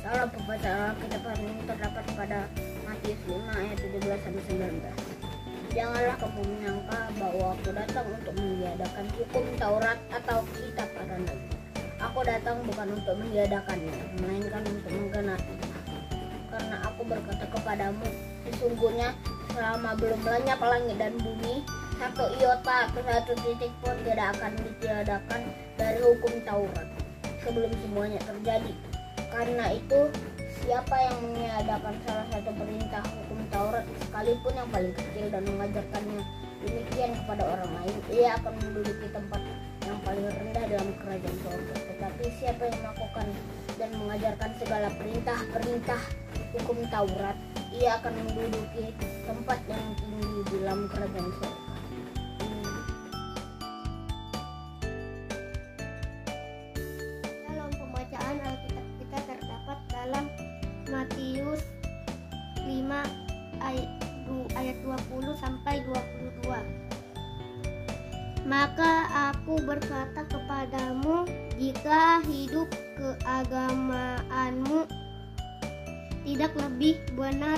Dalam pembacaan Alkitab hari ini terdapat pada Matius 5 ayat 17-19. Janganlah kamu menyangka bahwa aku datang untuk meniadakan hukum Taurat atau kitab para nabi. Aku datang bukan untuk meniadakannya, melainkan untuk menggenapinya. Karena aku berkata kepadamu, sesungguhnya selama belum lenyap langit dan bumi, satu iota atau satu titik pun tidak akan ditiadakan dari hukum Taurat sebelum semuanya terjadi. Karena itu, siapa yang meniadakan salah satu perintah hukum Taurat, sekalipun yang paling kecil, dan mengajarkannya demikian kepada orang lain, ia akan menduduki tempat yang paling rendah dalam kerajaan surga. Tetapi siapa yang melakukan dan mengajarkan segala perintah-perintah hukum Taurat, ia akan menduduki tempat yang tinggi dalam kerajaan surga. Dalam pembacaan Alkitab kita terdapat dalam Matius 5 ayat 20 sampai 22. Maka aku berkata kepadamu, jika hidup keagamaanmu tidak lebih benar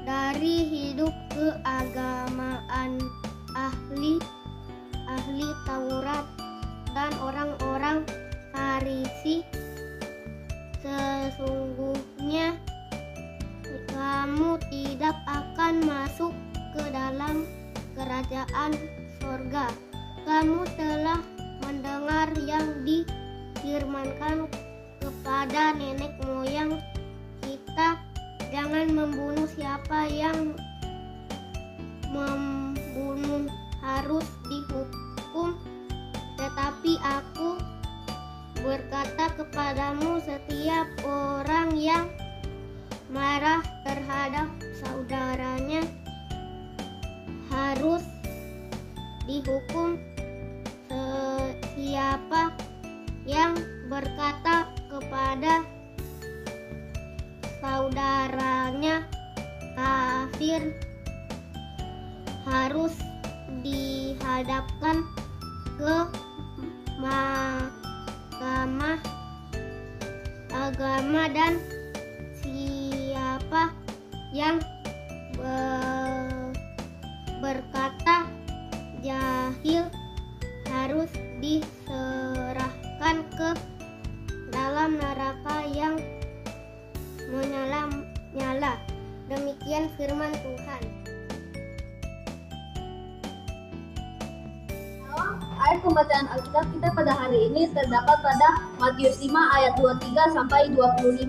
dari hidup keagamaan ahli Taurat dan orang-orang Farisi, sesungguhnya kamu tidak akan masuk ke dalam kerajaan surga. Kamu telah mendengar yang difirmankan kepada nenek moyang kita, jangan membunuh. Siapa yang membunuh harus dihukum. Tetapi aku berkata kepadamu, setiap orang yang marah terhadap saudaranya harus dihukum. Siapa yang berkata kepada saudaranya kafir harus dihadapkan ke mahkamah agama, dan siapa yang berkata jahil harus diserahkan ke dalam neraka yang menyala-nyala. Demikian firman Tuhan. Ayat pembacaan Alkitab kita pada hari ini terdapat pada Matius 5 ayat 23 sampai 25.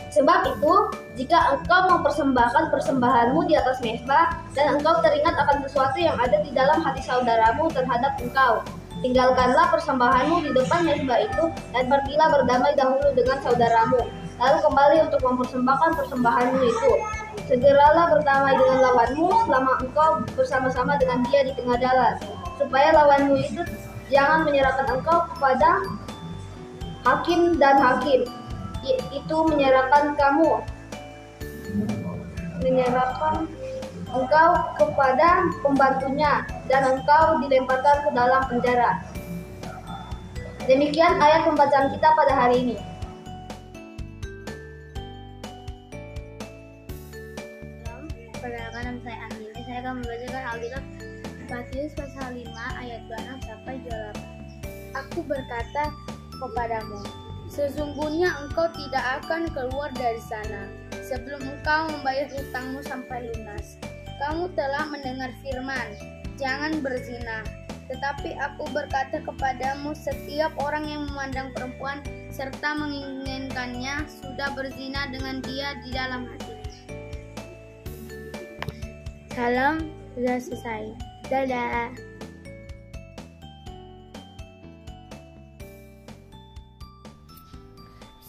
Sebab itu, jika engkau mempersembahkan persembahanmu di atas mezbah, dan engkau teringat akan sesuatu yang ada di dalam hati saudaramu terhadap engkau, tinggalkanlah persembahanmu di depan mezbah itu, dan pergilah berdamai dahulu dengan saudaramu. Lalu kembali untuk mempersembahkan persembahanmu itu. Segeralah berdamai dengan lawanmu selama engkau bersama-sama dengan dia di tengah jalan, supaya lawanmu itu jangan menyerahkan engkau kepada hakim, dan hakim itu menyerahkan engkau kepada pembantunya, dan engkau dilemparkan ke dalam penjara. Demikian ayat pembacaan kita pada hari ini. Perkenalkan, nama saya Andini. Saya akan membacakan Alkitab Matius pasal 5 ayat 26 sampai 28. Aku berkata kepadamu, sesungguhnya engkau tidak akan keluar dari sana sebelum engkau membayar hutangmu sampai lunas. Kamu telah mendengar firman, jangan berzina. Tetapi aku berkata kepadamu, setiap orang yang memandang perempuan serta menginginkannya sudah berzina dengan dia di dalam hatinya. Salam, sudah selesai. Dadah.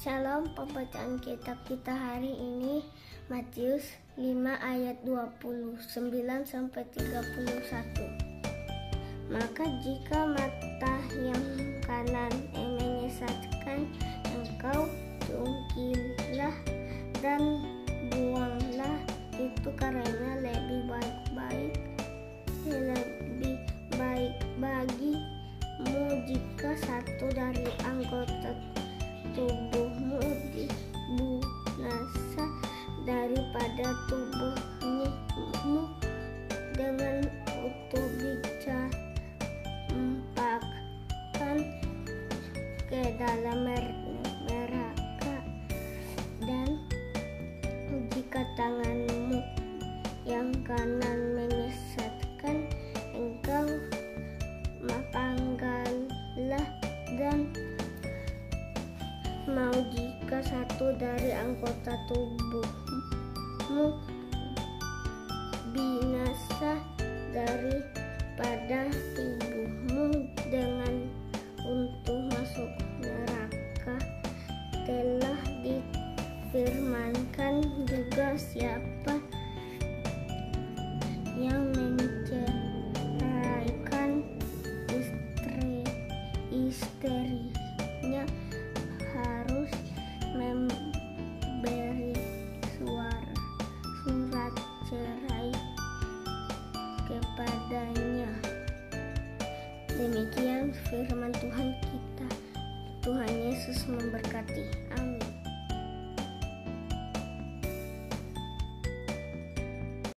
Shalom, pembacaan kitab kita hari ini Matius 5 ayat 29 sampai 31. Maka jika mata yang kanan menyesatkan engkau, jungkirlah dan buanglah itu, karena lebih baik bagimu jika satu dari anggota tubuhmu pada tubuhmu dengan utuh dicampakkan ke dalam neraka. Dan jika tanganmu yang kanan menyesatkan engkau, panggallah dan mau jika satu dari anggota tubuhmu binasa daripada tubuhmu dengan untuk masuk neraka, telah difirmankan juga, siapa yang menceraikan istrinya harus memberi surat cerai kepadanya. Demikian firman Tuhan kita. Tuhan Yesus memberkati. Amin.